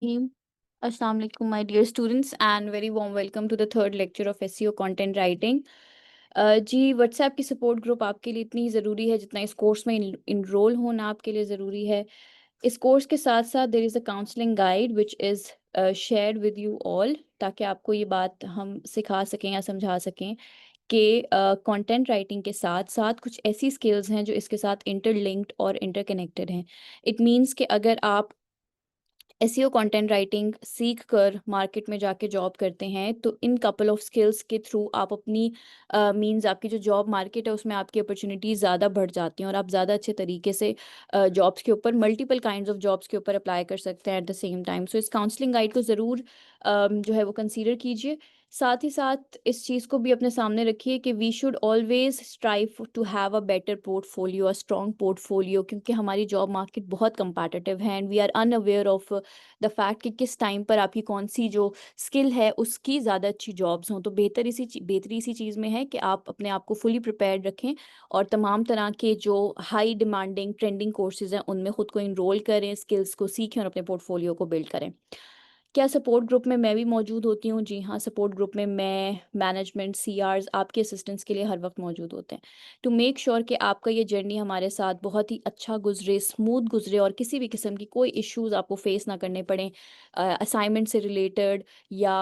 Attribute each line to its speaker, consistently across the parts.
Speaker 1: Team. Assalamu alaikum, my dear students, and very warm welcome to the third lecture of SEO content writing. जी WhatsApp की support group आपके लिए इतनी ज़रूरी है जितना इस कोर्स में इनरोल होना आपके लिए ज़रूरी है। इस कोर्स के साथ साथ there is a counselling guide which is shared with you all, ताकि आपको ये बात हम सिखा सकें या समझा सकें कि कंटेंट राइटिंग के साथ साथ कुछ ऐसी स्किल्स हैं जो इसके साथ इंटरलिंक्ड और इंटरकनेक्टेड हैं। इट मीन्स कि अगर आप एसईओ कंटेंट राइटिंग सीख कर मार्केट में जाके जॉब करते हैं तो इन कपल ऑफ स्किल्स के थ्रू आप अपनी मींस आपकी जो जॉब मार्केट है उसमें आपकी अपॉर्चुनिटीज़ ज़्यादा बढ़ जाती हैं और आप ज़्यादा अच्छे तरीके से जॉब्स के ऊपर मल्टीपल काइंड्स ऑफ जॉब्स के ऊपर अप्लाई कर सकते हैं एट द सेम टाइम। सो इस काउंसलिंग गाइड को ज़रूर जो है वो कंसीडर कीजिए। साथ ही साथ इस चीज़ को भी अपने सामने रखिए कि we should always strive to have a better portfolio, a strong portfolio, क्योंकि हमारी जॉब मार्केट बहुत कंपैटिटिव है and we are unaware of the fact कि किस टाइम पर आपकी कौन सी जो स्किल है उसकी ज़्यादा अच्छी जॉब्स हों। तो बेहतरी इसी चीज़ में है कि आप अपने आप को फुली प्रिपेयर्ड रखें और तमाम तरह के जो हाई डिमांडिंग ट्रेंडिंग कोर्सेज़ हैं उनमें ख़ुद को इनरोल करें, स्किल्स को सीखें और अपने पोर्टफोलियो को बिल्ड करें। क्या सपोर्ट ग्रुप में मैं भी मौजूद होती हूँ? जी हाँ, सपोर्ट ग्रुप में मैं, मैनेजमेंट, सीआरज़ आपके असिस्टेंट्स के लिए हर वक्त मौजूद होते हैं। टू मेक श्योर कि आपका ये जर्नी हमारे साथ बहुत ही अच्छा गुजरे, स्मूथ गुजरे और किसी भी किस्म की कोई इश्यूज़ आपको फेस ना करने पड़ें, असाइनमेंट से रिलेटेड या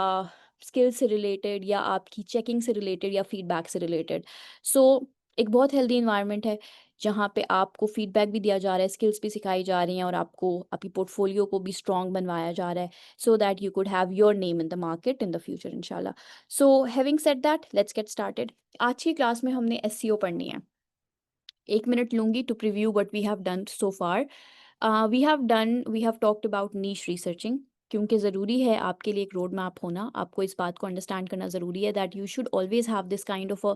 Speaker 1: स्किल से रिलेटेड या आपकी चेकिंग से रिलेटेड या फीडबैक से रिलेटेड। सो एक बहुत हेल्दी इन्वायरमेंट है जहाँ पे आपको फीडबैक भी दिया जा रहा है, स्किल्स भी सिखाई जा रही हैं और आपको आपकी पोर्टफोलियो को भी स्ट्रॉन्ग बनवाया जा रहा है, so that you could have your name in the market in the future inshallah. So having said that, let's get started. आज की क्लास में हमने SEO पढ़नी है। 1 मिनट लूँगी to preview what we have done so far. We have talked about niche researching, क्योंकि ज़रूरी है आपके लिए एक रोड मैप होना, आपको इस बात को अंडरस्टैंड करना ज़रूरी है that you should always have this kind of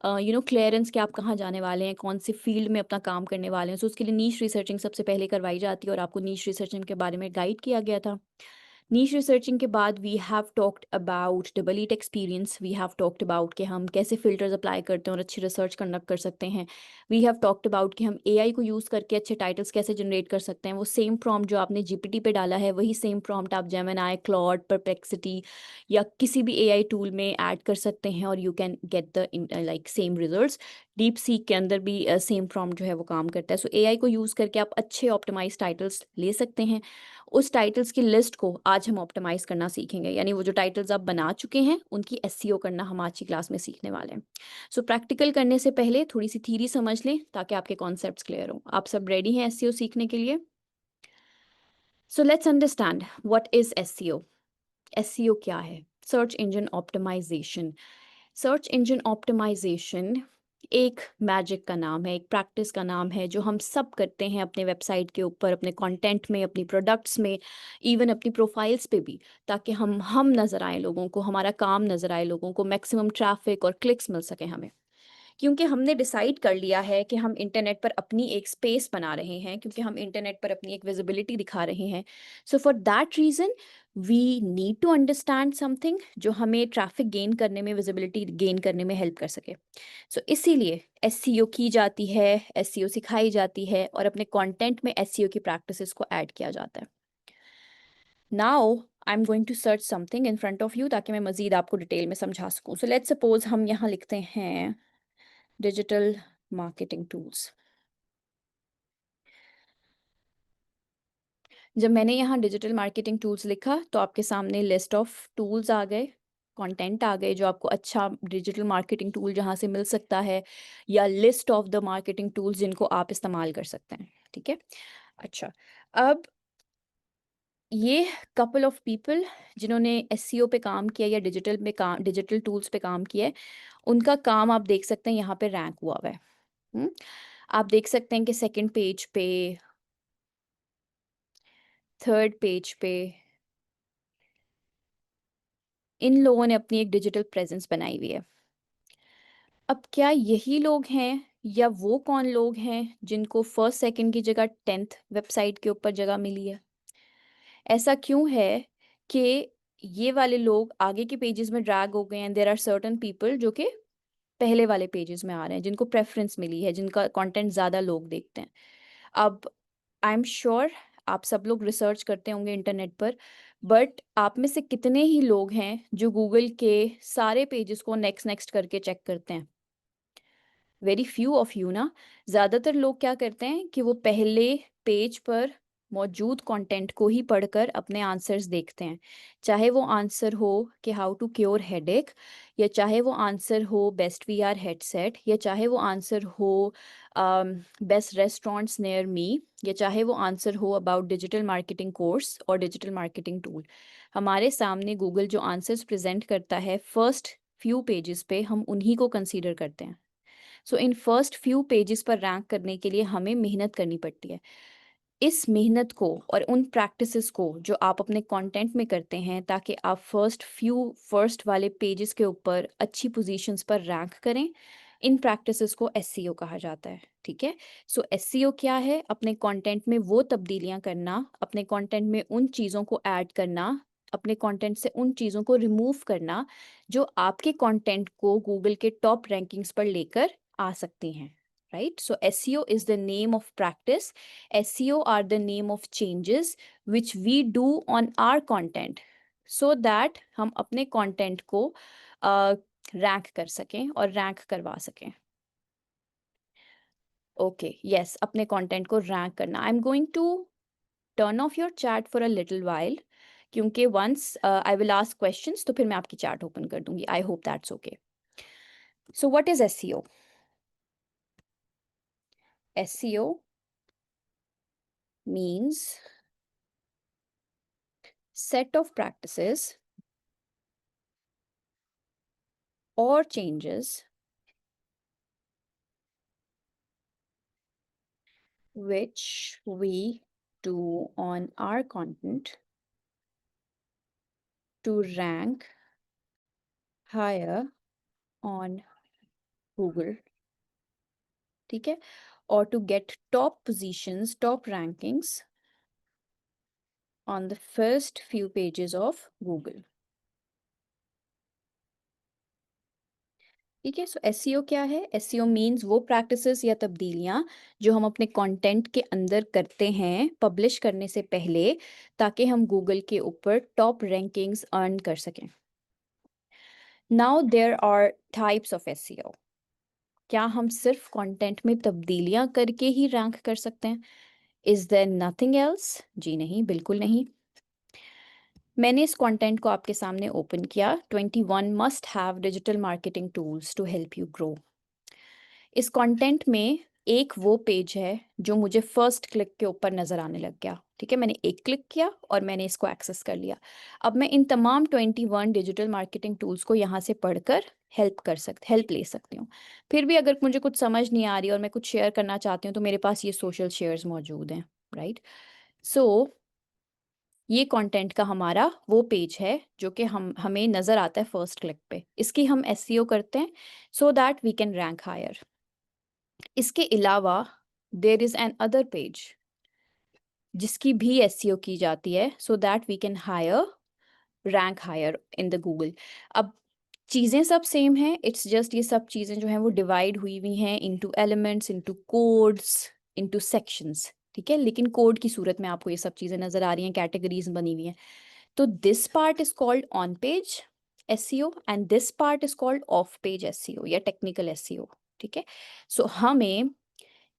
Speaker 1: clearance कि आप कहाँ जाने वाले हैं, कौन से फील्ड में अपना काम करने वाले हैं। सो उसके लिए नीश रिसर्चिंग सबसे पहले करवाई जाती है और आपको नीश रिसर्चिंग के बारे में गाइड किया गया था। नीश रिसर्चिंग के बाद we have talked about double EAT experience, we have talked about कि हम कैसे फ़िल्टर्स अप्लाई करते हैं और अच्छी रिसर्च कंडक्ट कर सकते हैं। वी हैव टॉक्ड अबाउट कि हम एआई को यूज़ करके अच्छे टाइटल्स कैसे जनरेट कर सकते हैं। वो सेम प्रॉम्प्ट जो आपने जीपीटी पे डाला है वही सेम प्रॉम्प्ट आप जेमिनी, क्लॉड, परप्लेक्सिटी या किसी भी एआई टूल में ऐड कर सकते हैं और you can get the like same results. Deep seek के अंदर भी सेम प्रॉम्प्ट जो है वो काम करता है। सो एआई को यूज़ करके आप अच्छे ऑप्टिमाइज टाइटल्स ले सकते हैं। उस टाइटल्स की लिस्ट को आज हम ऑप्टिमाइज़ करना सीखेंगे, यानी वो जो टाइटल्स आप बना चुके हैं उनकी एसईओ करना हम आज की क्लास में सीखने वाले हैं। सो प्रैक्टिकल करने से पहले थोड़ी सी थ्योरी समझ लें ताकि आपके कॉन्सेप्ट्स क्लियर हों। आप सब रेडी हैं एसईओ सीखने के लिए? So let's understand what is SEO. SEO क्या है? Search engine optimization. Search engine optimization एक मैजिक का नाम है, एक प्रैक्टिस का नाम है जो हम सब करते हैं अपने वेबसाइट के ऊपर, अपने कंटेंट में, अपनी प्रोडक्ट्स में, इवन अपनी प्रोफाइल्स पे भी, ताकि हम नज़र आए लोगों को, हमारा काम नज़र आए लोगों को, मैक्सिमम ट्रैफिक और क्लिक्स मिल सके हमें। क्योंकि हमने डिसाइड कर लिया है कि हम इंटरनेट पर अपनी एक स्पेस बना रहे हैं, क्योंकि हम इंटरनेट पर अपनी एक विजिबिलिटी दिखा रहे हैं। So for that reason we need to understand something जो हमें ट्रैफिक गेन करने में, विजिबिलिटी गेन करने में हेल्प कर सके। सो इसीलिए एसईओ की जाती है, एसईओ सिखाई जाती है और अपने कंटेंट में एसईओ की प्रैक्टिसेस को ऐड किया जाता है। Now I am going to search something in front of you ताकि मैं मज़ीद आपको डिटेल में समझा सकूँ। सो लेट्स सपोज हम यहाँ लिखते हैं डिजिटल मार्केटिंग टूल्स। जब मैंने यहाँ डिजिटल मार्केटिंग टूल्स लिखा तो आपके सामने लिस्ट ऑफ टूल्स आ गए, कंटेंट आ गए जो आपको अच्छा डिजिटल मार्केटिंग टूल जहाँ से मिल सकता है, या list of the marketing tools जिनको आप इस्तेमाल कर सकते हैं। ठीक है, अच्छा। अब ये कपल ऑफ पीपल जिन्होंने एसईओ पे काम किया या डिजिटल टूल्स पे काम किया है, उनका काम आप देख सकते हैं यहाँ पे रैंक हुआ हुआ है। हम्म, आप देख सकते हैं कि सेकंड पेज पे, थर्ड पेज पे इन लोगों ने अपनी एक डिजिटल प्रेजेंस बनाई हुई है। अब क्या यही लोग हैं या वो कौन लोग हैं जिनको फर्स्ट सेकंड की जगह 10th वेबसाइट के ऊपर जगह मिली है? ऐसा क्यों है कि ये वाले लोग आगे के पेजेस में ड्रैग हो गए हैं? देयर आर सर्टेन पीपल जो कि पहले वाले पेजेस में आ रहे हैं, जिनको प्रेफरेंस मिली है, जिनका कंटेंट ज़्यादा लोग देखते हैं। अब आई एम श्योर आप सब लोग रिसर्च करते होंगे इंटरनेट पर, बट आप में से कितने ही लोग हैं जो गूगल के सारे पेजेस को नेक्स्ट नेक्स्ट करके चेक करते हैं? वेरी फ्यू ऑफ यू ना। ज़्यादातर लोग क्या करते हैं कि वो पहले पेज पर मौजूद कंटेंट को ही पढ़कर अपने आंसर्स देखते हैं, चाहे वो आंसर हो कि हाउ टू क्योर हेडेक, या चाहे वो आंसर हो बेस्ट वीआर हेडसेट, या चाहे वो आंसर हो बेस्ट रेस्टोरेंट्स नियर मी, या चाहे वो आंसर हो अबाउट डिजिटल मार्केटिंग कोर्स और डिजिटल मार्केटिंग टूल। हमारे सामने गूगल जो आंसर्स प्रेजेंट करता है फर्स्ट फ्यू पेजेस पे, हम उन्हीं को कंसीडर करते हैं। सो इन फर्स्ट फ्यू पेजेस पर रैंक करने के लिए हमें मेहनत करनी पड़ती है। इस मेहनत को और उन प्रैक्टिसेस को जो आप अपने कंटेंट में करते हैं ताकि आप फर्स्ट वाले पेजेस के ऊपर अच्छी पोजीशंस पर रैंक करें, इन प्रैक्टिसेस को एसईओ कहा जाता है। ठीक है। सो एसईओ क्या है? अपने कंटेंट में वो तब्दीलियां करना, अपने कंटेंट में उन चीज़ों को ऐड करना, अपने कंटेंट से उन चीज़ों को रिमूव करना जो आपके कंटेंट को गूगल के टॉप रैंकिंग्स पर लेकर आ सकती हैं। Right. So SEO is the name of practice. SEO are the name of changes which we do on our content so that हम अपने content को रैंक कर सकें और रैंक करवा सकें। ओके, यस, अपने कंटेंट को रैंक करना। I am going to turn off your chat for a little while, क्योंकि once I will ask questions तो फिर मैं आपकी चैट ओपन कर दूंगी। I hope that's okay. So what is SEO? SEO means set of practices or changes which we do on our content to rank higher on Google, ठीक है, or to get top positions, top rankings on the first few pages of Google. ठीक है। सो SEO क्या है? SEO means वो practices या तब्दीलियां जो हम अपने कंटेंट के अंदर करते हैं पब्लिश करने से पहले, ताकि हम गूगल के ऊपर टॉप रैंकिंग्स अर्न कर सकें। Now there are types of SEO. क्या हम सिर्फ कंटेंट में तब्दीलियां करके ही रैंक कर सकते हैं? Is there nothing else? जी नहीं, बिल्कुल नहीं। मैंने इस कंटेंट को आपके सामने ओपन किया, 21 must have digital marketing tools to help you grow. इस कंटेंट में एक वो पेज है जो मुझे फर्स्ट क्लिक के ऊपर नज़र आने लग गया। ठीक है, मैंने एक क्लिक किया और मैंने इसको एक्सेस कर लिया। अब मैं इन तमाम 21 डिजिटल मार्केटिंग टूल्स को यहाँ से पढ़कर हेल्प ले सकती हूँ। फिर भी अगर मुझे कुछ समझ नहीं आ रही और मैं कुछ शेयर करना चाहती हूँ तो मेरे पास ये सोशल शेयर्स मौजूद हैं। राइट। सो ये कंटेंट का हमारा वो पेज है जो कि हमें नज़र आता है फर्स्ट क्लिक पे। इसकी हम एसईओ करते हैं so that we can rank higher. इसके अलावा there is another page जिसकी भी एसईओ की जाती है so that we can higher rank higher in the Google. अब चीज़ें सब सेम हैं, इट्स जस्ट ये सब चीज़ें जो हैं वो डिवाइड हुई हुई हैं into elements, into codes, into sections. ठीक है, लेकिन कोड की सूरत में आपको ये सब चीज़ें नज़र आ रही हैं, कैटेगरीज बनी हुई हैं। तो this part is called on page SEO and this part is called off page SEO या टेक्निकल एसईओ। ठीक है। सो हमें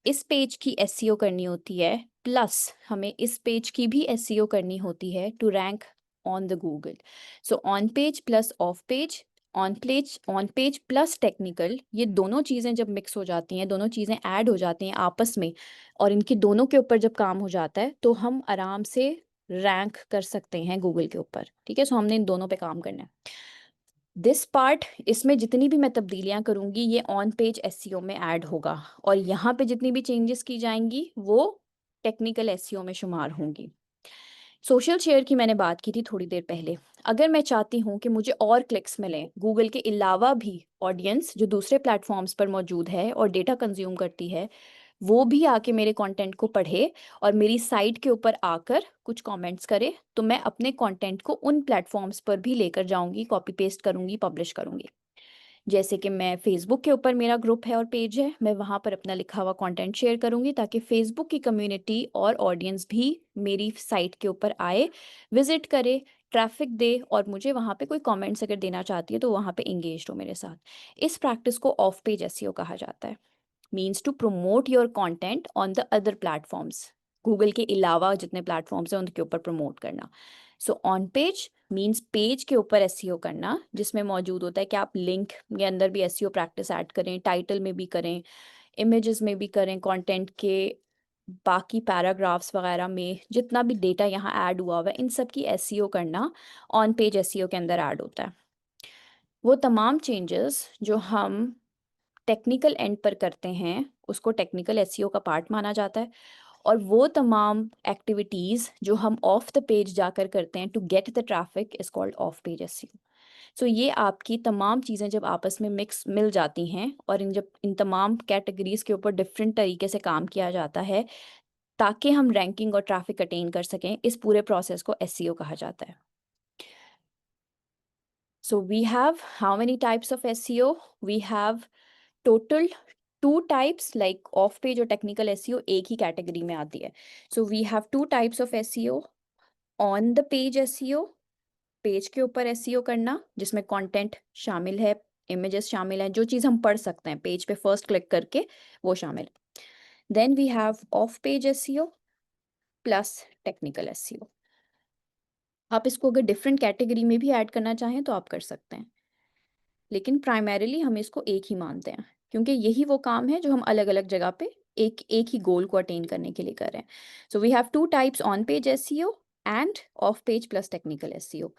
Speaker 1: इस पेज की एसईओ करनी होती है, प्लस हमें इस पेज की भी एसईओ करनी होती है to rank on the Google. So on page plus off page, on page plus technical, ये दोनों चीज़ें जब मिक्स हो जाती हैं, दोनों चीज़ें ऐड हो जाती हैं आपस में, और इनकी दोनों के ऊपर जब काम हो जाता है तो हम आराम से रैंक कर सकते हैं गूगल के ऊपर। ठीक है। सो हमने इन दोनों पे काम करना है। दिस पार्ट, इसमें जितनी भी मैं तब्दीलियां करूंगी ये ऑन पेज एसईओ में ऐड होगा, और यहाँ पे जितनी भी चेंजेस की जाएंगी वो टेक्निकल एसईओ में शुमार होंगी। सोशल शेयर की मैंने बात की थी थोड़ी देर पहले। अगर मैं चाहती हूँ कि मुझे और क्लिक्स मिलें गूगल के अलावा भी, ऑडियंस जो दूसरे प्लेटफॉर्म्स पर मौजूद है और डेटा कंज्यूम करती है वो भी आके मेरे कंटेंट को पढ़े और मेरी साइट के ऊपर आकर कुछ कमेंट्स करे, तो मैं अपने कंटेंट को उन प्लेटफॉर्म्स पर भी लेकर जाऊंगी, कॉपी पेस्ट करूंगी, पब्लिश करूंगी। जैसे कि मैं फेसबुक के ऊपर मेरा ग्रुप है और पेज है, मैं वहाँ पर अपना लिखा हुआ कंटेंट शेयर करूँगी ताकि फेसबुक की कम्युनिटी और ऑडियंस भी मेरी साइट के ऊपर आए, विजिट करे, ट्रैफिक दे और मुझे वहाँ पे कोई कमेंट्स अगर देना चाहती है तो वहाँ पे एंगेज हो मेरे साथ। इस प्रैक्टिस को ऑफ पेज एसईओ कहा जाता है। Means to promote your content on the other platforms. Google के अलावा जितने प्लेटफॉर्म्स हैं उनके ऊपर प्रमोट करना। So on page means page के ऊपर एसईओ करना, जिसमें मौजूद होता है कि आप लिंक के अंदर भी एसईओ प्रैक्टिस ऐड करें, टाइटल में भी करें, इमेजेस में भी करें, कंटेंट के बाकी पैराग्राफ्स वगैरह में जितना भी डेटा यहाँ ऐड हुआ हुआ है इन सब की एसईओ करना ऑन पेज एसईओ के अंदर ऐड होता है। वो तमाम चेंजेस जो हम टेक्निकल एंड पर करते हैं उसको टेक्निकल एसईओ का पार्ट माना जाता है, और वो तमाम एक्टिविटीज़ जो हम ऑफ द पेज जाकर करते हैं to get the traffic is called off page SEO. So ये आपकी तमाम चीज़ें जब आपस में मिक्स मिल जाती हैं और जब इन तमाम कैटेगरीज के ऊपर डिफरेंट तरीके से काम किया जाता है ताकि हम रैंकिंग और ट्रैफिक अटेन कर सकें, इस पूरे प्रोसेस को एसईओ कहा जाता है। So we have how many types of SEO? We have total two types, like off page और टेक्निकल एसईओ एक ही कैटेगरी में आती है। So we have two types of SEO. On the page SEO, page के ऊपर SEO करना जिसमें कंटेंट शामिल है, इमेजेस शामिल हैं, जो चीज़ हम पढ़ सकते हैं पेज पे फर्स्ट क्लिक करके वो शामिल। Then we have off page SEO plus technical SEO. आप इसको अगर डिफरेंट कैटेगरी में भी ऐड करना चाहें तो आप कर सकते हैं, लेकिन प्राइमरीली हम इसको एक ही मानते हैं क्योंकि यही वो काम है जो हम अलग अलग जगह पे एक एक ही गोल को अटेन करने के लिए कर रहे हैं। So we have two types, on page SEO and off page plus technical SEO.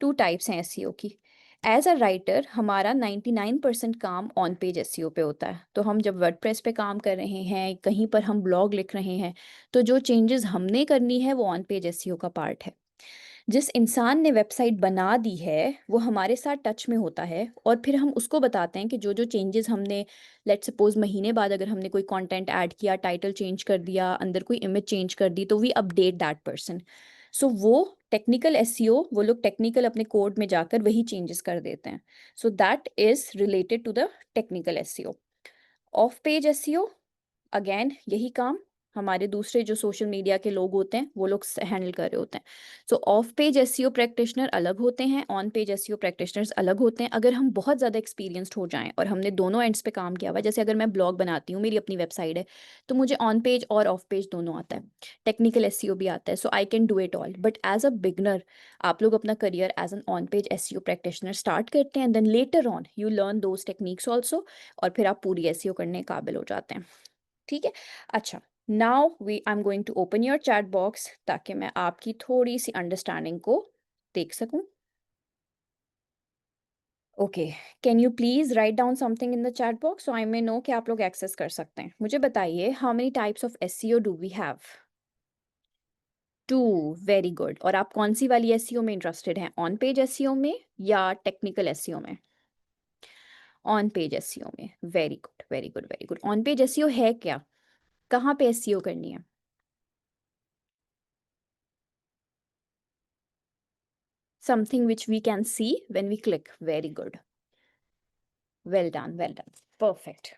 Speaker 1: Two types हैं एसईओ की। एज अ राइटर हमारा 99% काम ऑन पेज एसईओ पे होता है, तो हम जब वर्डप्रेस पे काम कर रहे हैं, कहीं पर हम ब्लॉग लिख रहे हैं, तो जो चेंजेस हमने करनी है वो ऑन पेज एसईओ का पार्ट है। जिस इंसान ने वेबसाइट बना दी है वो हमारे साथ टच में होता है और फिर हम उसको बताते हैं कि जो जो चेंजेस हमने, लेट्स सपोज महीने बाद अगर हमने कोई कंटेंट ऐड किया, टाइटल चेंज कर दिया, अंदर कोई इमेज चेंज कर दी, तो वी अपडेट दैट पर्सन। सो वो टेक्निकल एसईओ, वो लोग टेक्निकल अपने कोड में जाकर वही चेंजेस कर देते हैं। So that is related to the technical SEO. Off page SEO, again यही काम हमारे दूसरे जो सोशल मीडिया के लोग होते हैं वो लोग हैंडल कर रहे होते हैं। सो ऑफ पेज एसईओ प्रैक्टिशनर अलग होते हैं, ऑन पेज एसईओ प्रैक्टिशनर्स अलग होते हैं। अगर हम बहुत ज़्यादा एक्सपीरियंस्ड हो जाएं और हमने दोनों एंड्स पे काम किया हुआ है, जैसे अगर मैं ब्लॉग बनाती हूँ, मेरी अपनी वेबसाइट है, तो मुझे ऑन पेज और ऑफ पेज दोनों आता है, टेक्निकल एसईओ भी आता है, so I can do it all. But as a beginner आप लोग अपना career as an on page SEO practitioner start करते हैं, then later on you learn those techniques also, और फिर आप पूरी एसईओ करने के काबिल हो जाते हैं। ठीक है, अच्छा। Now we I am going to open your chat box ताकि मैं आपकी थोड़ी सी अंडरस्टैंडिंग को देख सकूं। Okay, can you please write down something in the chat box so I may know कि आप लोग एक्सेस कर सकते हैं। मुझे बताइए, how many types of SEO do we have? Two, very good. और आप कौन सी वाली एसईओ में इंटरेस्टेड हैं, ऑन पेज एसईओ में या टेक्निकल एसईओ में? ऑन पेज एसईओ में, very good very good very good. On page SEO है क्या? कहाँ पे एसईओ करनी है? Something which we can see when we click. Very good. Well done, well done. Perfect.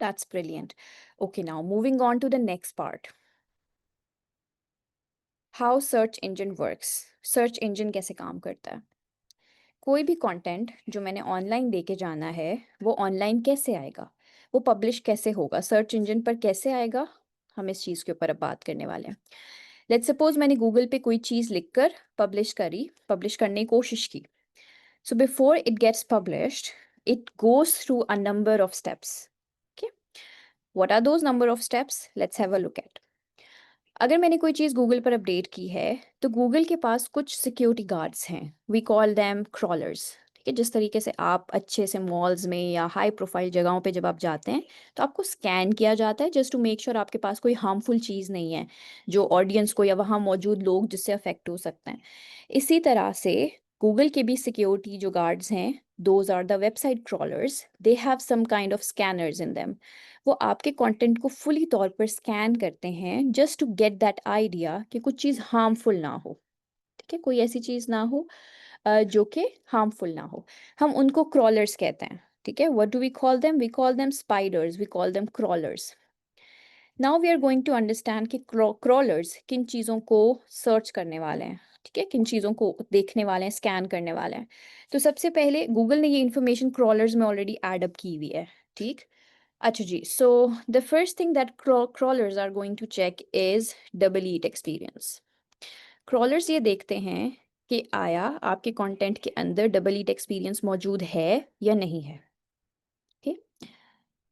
Speaker 1: That's brilliant. Okay, now moving on to the next part. How search engine works. Search engine कैसे काम करता है? कोई भी content जो मैंने online दे के जाना है वो ऑनलाइन कैसे आएगा, वो पब्लिश कैसे होगा, सर्च इंजन पर कैसे आएगा, हम इस चीज़ के ऊपर अब बात करने वाले हैं। लेट्स सपोज मैंने गूगल पे कोई चीज़ लिखकर पब्लिश करी, पब्लिश करने की कोशिश की। So before it gets published, it goes through a number of steps. Okay. What are those number of steps? Let's have a look at. अगर मैंने कोई चीज़ गूगल पर अपडेट की है तो गूगल के पास कुछ सिक्योरिटी गार्ड्स हैं, वी कॉल दैम क्रॉलर्स। ठीक है, जिस तरीके से आप अच्छे से मॉल्स में या हाई प्रोफाइल जगहों पे जब आप जाते हैं तो आपको स्कैन किया जाता है जस्ट टू मेक श्योर आपके पास कोई हार्मफुल चीज़ नहीं है जो ऑडियंस को या वहाँ मौजूद लोग जिससे अफेक्ट हो सकते हैं। इसी तरह से गूगल के भी सिक्योरिटी जो गार्ड्स हैं, those are the website crawlers, they have some kind of scanners in them. वो आपके कंटेंट को फुली तौर पर स्कैन करते हैं just to get that idea कि कुछ चीज़ हार्मफुल ना हो। ठीक है, कोई ऐसी चीज़ ना हो जो कि हार्मफुल ना हो। हम उनको क्रॉलर्स कहते हैं, ठीक है। What do we call them? We call them spiders, we call them crawlers. Now we are going to understand कि क्रॉलर्स किन चीज़ों को सर्च करने वाले हैं, ठीक है, किन चीज़ों को देखने वाले हैं, स्कैन करने वाले हैं। तो सबसे पहले गूगल ने ये इन्फॉर्मेशन क्रॉलर्स में ऑलरेडी एड अप की हुई है, ठीक। अच्छा जी, so the first thing that crawlers are going to check is double EAT experience. Crawlers ये देखते हैं कि आया आपके कंटेंट के अंदर डबल ईट एक्सपीरियंस मौजूद है या नहीं है, ठीक।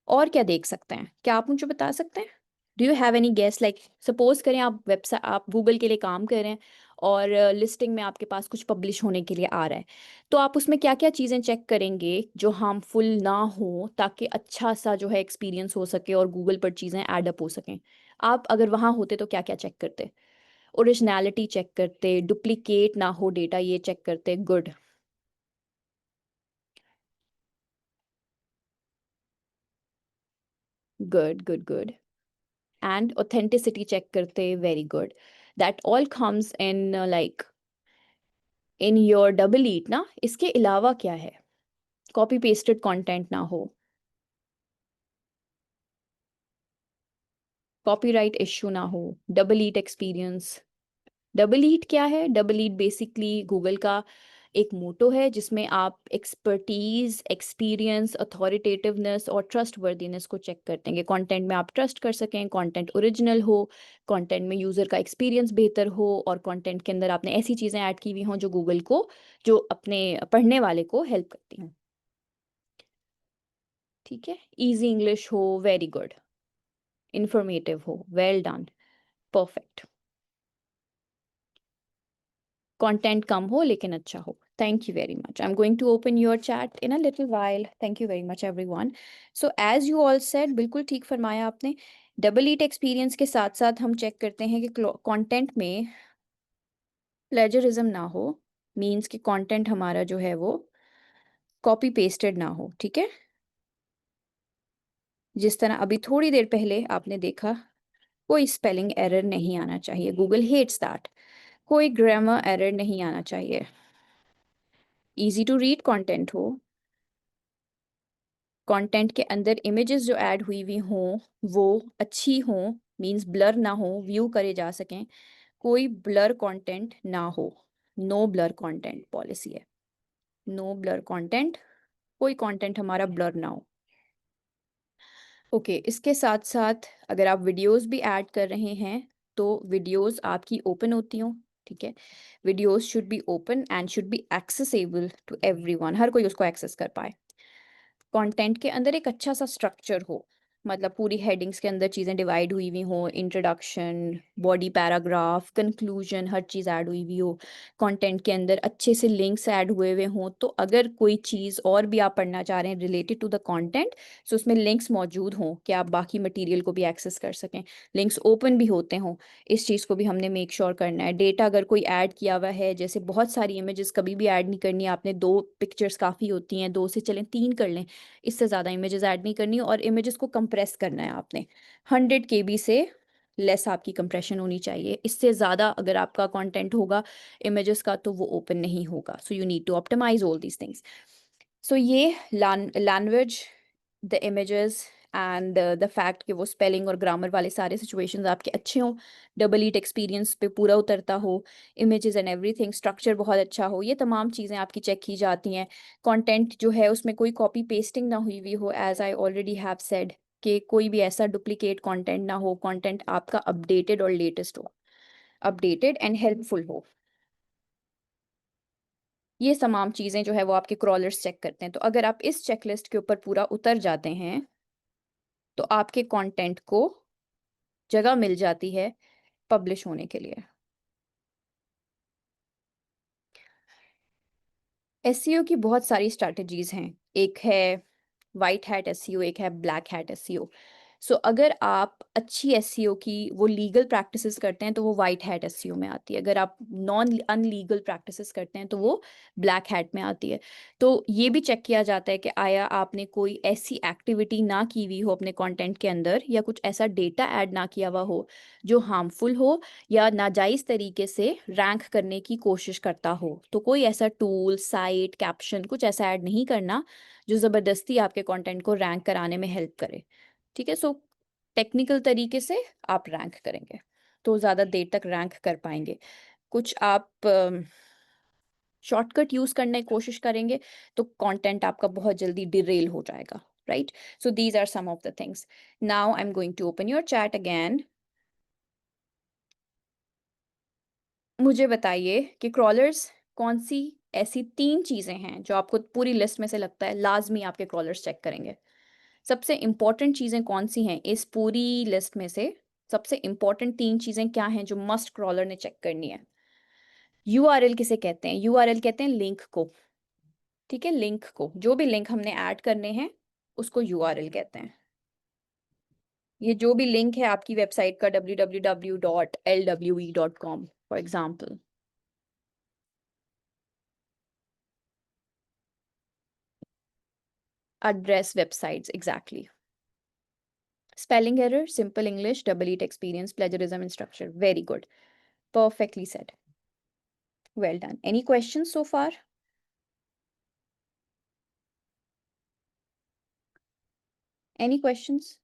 Speaker 1: और क्या देख सकते हैं? क्या आप मुझे बता सकते हैं? Do you have any guess? Like suppose करें आप वेबसाइट, आप गूगल के लिए काम कर रहे हैं और लिस्टिंग में आपके पास कुछ पब्लिश होने के लिए आ रहा है, तो आप उसमें क्या क्या चीज़ें चेक करेंगे जो हार्मफुल ना हो, ताकि अच्छा सा जो है एक्सपीरियंस हो सके और गूगल पर चीज़ें एड अप हो सकें। आप अगर वहाँ होते तो क्या क्या चेक करते? ओरिजिनलिटी चेक करते, डुप्लीकेट ना हो डेटा ये चेक करते, good good good good. And authenticity check करते, very good. That all comes in like in your double EAT ना। इसके अलावा क्या है? कॉपी पेस्टेड कंटेंट ना हो, कॉपीराइट इश्यू ना हो, डबल ईट एक्सपीरियंस। डबल ईट क्या है? डबल ईट बेसिकली गूगल का एक मोटो है जिसमें आप एक्सपर्टीज, एक्सपीरियंस, अथॉरिटेटिवनेस और ट्रस्ट वर्दीनेस को चेक करते हैं कि कंटेंट में आप ट्रस्ट कर सकें, कंटेंट ओरिजिनल हो, कंटेंट में यूज़र का एक्सपीरियंस बेहतर हो, और कंटेंट के अंदर आपने ऐसी चीज़ें ऐड की हुई हों जो गूगल को, जो अपने पढ़ने वाले को हेल्प करती हैं, ठीक है। इजी इंग्लिश हो, वेरी गुड। इंफॉर्मेटिव हो, वेल डन, परफेक्ट। कंटेंट कम हो लेकिन अच्छा हो। Thank you very much. I am going to open your chat in a little while. Thank you very much everyone. So as you all said, बिल्कुल ठीक फरमाया आपने। डबल ईट एक्सपीरियंस के साथ साथ हम चेक करते हैं कि कंटेंट में प्लेजरिज्म ना हो, मींस कि कंटेंट हमारा जो है वो कॉपी पेस्टेड ना हो, ठीक है। जिस तरह अभी थोड़ी देर पहले आपने देखा, कोई स्पेलिंग एरर नहीं आना चाहिए, गूगल हेट्स दैट। कोई ग्रामर एरर नहीं आना चाहिए, इजी टू रीड कंटेंट हो, कंटेंट के अंदर इमेजेस जो ऐड हुई हुई हों वो अच्छी हों, मींस ब्लर ना हो, व्यू करे जा सकें, कोई ब्लर कंटेंट ना हो। नो ब्लर कंटेंट पॉलिसी है, नो ब्लर कंटेंट, कोई कंटेंट हमारा ब्लर ना हो। ओके, इसके साथ साथ अगर आप वीडियोस भी ऐड कर रहे हैं तो वीडियोस आपकी ओपन होती हों, ठीक है। Videos should be open and should be accessible to everyone, हर कोई उसको एक्सेस कर पाए। कंटेंट के अंदर एक अच्छा सा स्ट्रक्चर हो, मतलब पूरी हेडिंग्स के अंदर चीज़ें डिवाइड हुई हुई हो, इंट्रोडक्शन, बॉडी पैराग्राफ, कंक्लूजन, हर चीज़ ऐड हुई हुई हो। कंटेंट के अंदर अच्छे से लिंक्स ऐड हुए हुए हों, तो अगर कोई चीज़ और भी आप पढ़ना चाह रहे हैं रिलेटेड टू द कंटेंट, सो उसमें लिंक्स मौजूद हों कि आप बाकी मटेरियल को भी एक्सेस कर सकें। लिंक्स ओपन भी होते हों, इस चीज़ को भी हमने मेक श्योर करना है। डेटा अगर कोई ऐड किया हुआ है, जैसे बहुत सारी इमेजेस कभी भी ऐड नहीं करनी, आपने 2 पिक्चर्स काफ़ी होती हैं, 2 से चलें 3 कर लें, इससे ज़्यादा इमेजेस ऐड नहीं करनी, और इमेजेस को कंप्रेस करना है आपने। 100 केबी से लेस आपकी कंप्रेशन होनी चाहिए, इससे ज़्यादा अगर आपका कंटेंट होगा इमेजेस का तो वो ओपन नहीं होगा। So you need to optimise all these things. So ये language, the images and the fact कि वो स्पेलिंग और ग्रामर वाले सारे सिचुएशंस आपके अच्छे हों, डबल ईट एक्सपीरियंस पे पूरा उतरता हो, इमेजेस एंड एवरीथिंग, स्ट्रक्चर बहुत अच्छा हो, ये तमाम चीज़ें आपकी चेक की जाती हैं। कंटेंट जो है उसमें कोई कॉपी पेस्टिंग ना हुई हुई हो, as I already have said, कि कोई भी ऐसा डुप्लीकेट कंटेंट ना हो, कंटेंट आपका अपडेटेड और लेटेस्ट हो, अपडेटेड एंड हेल्पफुल हो। ये तमाम चीज़ें जो है वो आपके क्रॉलर्स चेक करते हैं। तो अगर आप इस चेकलिस्ट के ऊपर पूरा उतर जाते हैं तो आपके कंटेंट को जगह मिल जाती है पब्लिश होने के लिए। एसईओ की बहुत सारी स्ट्रैटेजीज हैं। एक है वाइट हैट एसईओ, एक है ब्लैक हैट एसईओ। अगर आप अच्छी एसईओ की वो लीगल प्रैक्टिसेस करते हैं तो वो वाइट हैट एसईओ में आती है, अगर आप नॉन अनलीगल प्रैक्टिसेस करते हैं तो वो ब्लैक हैट में आती है। तो ये भी चेक किया जाता है कि आया आपने कोई ऐसी एक्टिविटी ना की हुई हो अपने कंटेंट के अंदर, या कुछ ऐसा डेटा ऐड ना किया हुआ हो जो हार्मफुल हो या नाजायज़ तरीके से रैंक करने की कोशिश करता हो। तो कोई ऐसा टूल, साइट, कैप्शन कुछ ऐसा ऐड नहीं करना जो ज़बरदस्ती आपके कंटेंट को रैंक कराने में हेल्प करे। ठीक है, टेक्निकल तरीके से आप रैंक करेंगे तो ज़्यादा देर तक रैंक कर पाएंगे। कुछ आप शॉर्टकट यूज़ करने की कोशिश करेंगे तो कंटेंट आपका बहुत जल्दी डिरेल हो जाएगा, right? So these are some of the things. Now I am going to open your chat again. मुझे बताइए कि क्रॉलर्स कौन सी ऐसी 3 चीज़ें हैं जो आपको पूरी लिस्ट में से लगता है लाज़मी आपके क्रॉलर्स चेक करेंगे? सबसे इम्पोर्टेंट चीज़ें कौन-सी हैं इस पूरी लिस्ट में से? सबसे इम्पोर्टेंट 3 चीज़ें क्या हैं जो मस्ट क्रॉलर ने चेक करनी है? यूआरएल किसे कहते हैं? यूआरएल कहते हैं लिंक को, ठीक है? लिंक को, जो भी लिंक हमने ऐड करने हैं, उसको यूआरएल कहते हैं। ये जो भी लिंक है आपकी वेबसाइट का www.lwe.com for example. Address websites, exactly. Spelling error, simple English, double it experience, plagiarism in structure. Very good. Perfectly said. Well done. Any questions so far? Any questions?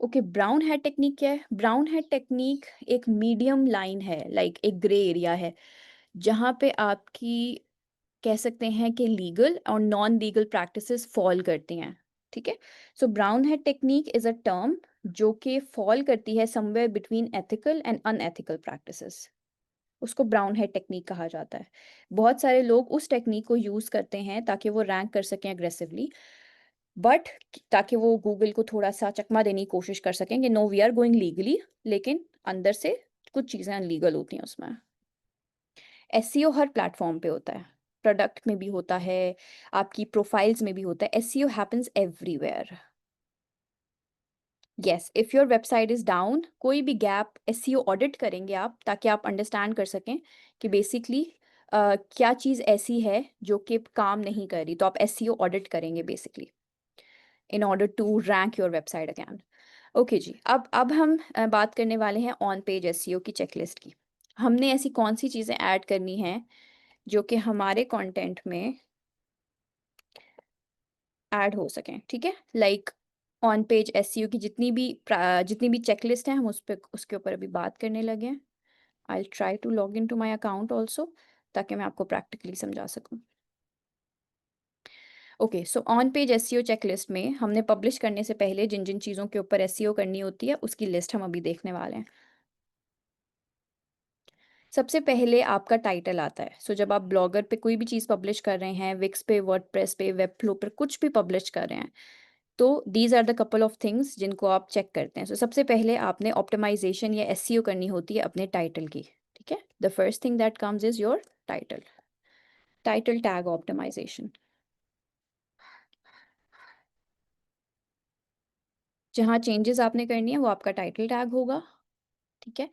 Speaker 1: Okay, brown head technique क्या है? Brown head technique एक medium line है, like एक grey area है, जहाँ पे आपकी कह सकते हैं कि लीगल और नॉन लीगल प्रैक्टिसेस फॉल करती हैं। ठीक है, सो brown head technique is a term जो कि फॉल करती है somewhere between ethical and unethical practices, उसको ब्राउन हेड टेक्निक कहा जाता है। बहुत सारे लोग उस टेक्निक को यूज़ करते हैं ताकि वो रैंक कर सकें अग्रेसिवली, बट ताकि वो गूगल को थोड़ा-सा चकमा देने की कोशिश कर सकें कि no we are going legally, लेकिन अंदर से कुछ चीज़ें अनलीगल होती हैं उसमें। एसईओ हर प्लेटफ़ॉर्म पे होता है, प्रोडक्ट में भी होता है, आपकी प्रोफाइल्स में भी होता है, SEO happens everywhere. Yes, if your website is down, कोई भी गैप एसईओ ऑडिट करेंगे आप ताकि आप अंडरस्टैंड कर सकें कि बेसिकली क्या चीज़ ऐसी है जो कि काम नहीं कर रही, तो आप एसईओ ऑडिट करेंगे basically in order to rank your website again. Okay जी, अब हम बात करने वाले हैं ऑन पेज एसईओ की चेकलिस्ट की। हमने ऐसी कौन सी चीज़ें ऐड करनी हैं जो कि हमारे कंटेंट में ऐड हो सकें, ठीक है? लाइक ऑन पेज एसईओ की जितनी भी चेकलिस्ट हैं, हम उसके ऊपर अभी बात करने लगे हैं। I will try to log in to my account also, ताकि मैं आपको प्रैक्टिकली समझा सकूँ। Okay, so on page SEO checklist में हमने पब्लिश करने से पहले जिन जिन चीज़ों के ऊपर एसईओ करनी होती है उसकी लिस्ट हम अभी देखने वाले हैं। सबसे पहले आपका टाइटल आता है। जब आप ब्लॉगर पे कोई भी चीज़ पब्लिश कर रहे हैं, विक्स पे, वर्डप्रेस पे, वेबफ्लो पर कुछ भी पब्लिश कर रहे हैं, तो these are the couple of things जिनको आप चेक करते हैं। सबसे पहले आपने ऑप्टिमाइजेशन या एसईओ करनी होती है अपने टाइटल की, ठीक है? The first thing that comes is your title, title tag optimization. जहाँ चेंजेस आपने करनी है वो आपका टाइटल टैग होगा, ठीक है?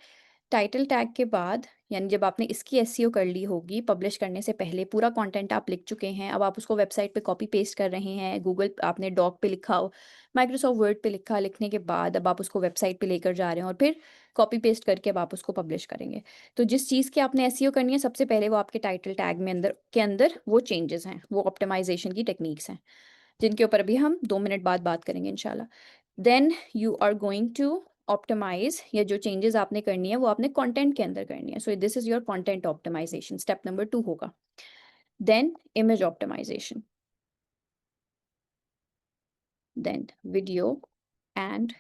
Speaker 1: टाइटल टैग के बाद, यानी जब आपने इसकी एसईओ कर ली होगी, पब्लिश करने से पहले पूरा कंटेंट आप लिख चुके हैं, अब आप उसको वेबसाइट पे कॉपी पेस्ट कर रहे हैं, गूगल आपने डॉक पे लिखा हो, माइक्रोसॉफ्ट वर्ड पे लिखा, लिखने के बाद अब आप उसको वेबसाइट पे लेकर जा रहे हैं और फिर कॉपी पेस्ट करके अब आप उसको पब्लिश करेंगे। तो जिस चीज़ की आपने एसईओ करनी है सबसे पहले वो आपके टाइटल टैग में अंदर वो चेंजेस हैं, वो ऑप्टिमाइजेशन की टेक्निक्स हैं, जिनके ऊपर अभी हम 2 मिनट बाद बात करेंगे इंशाल्लाह। Then you are going to optimize, या जो चेंजेस आपने करनी है वो आपने कंटेंट के अंदर करनी है। So this is your content optimization, step number 2 होगा। Then image optimization, then video and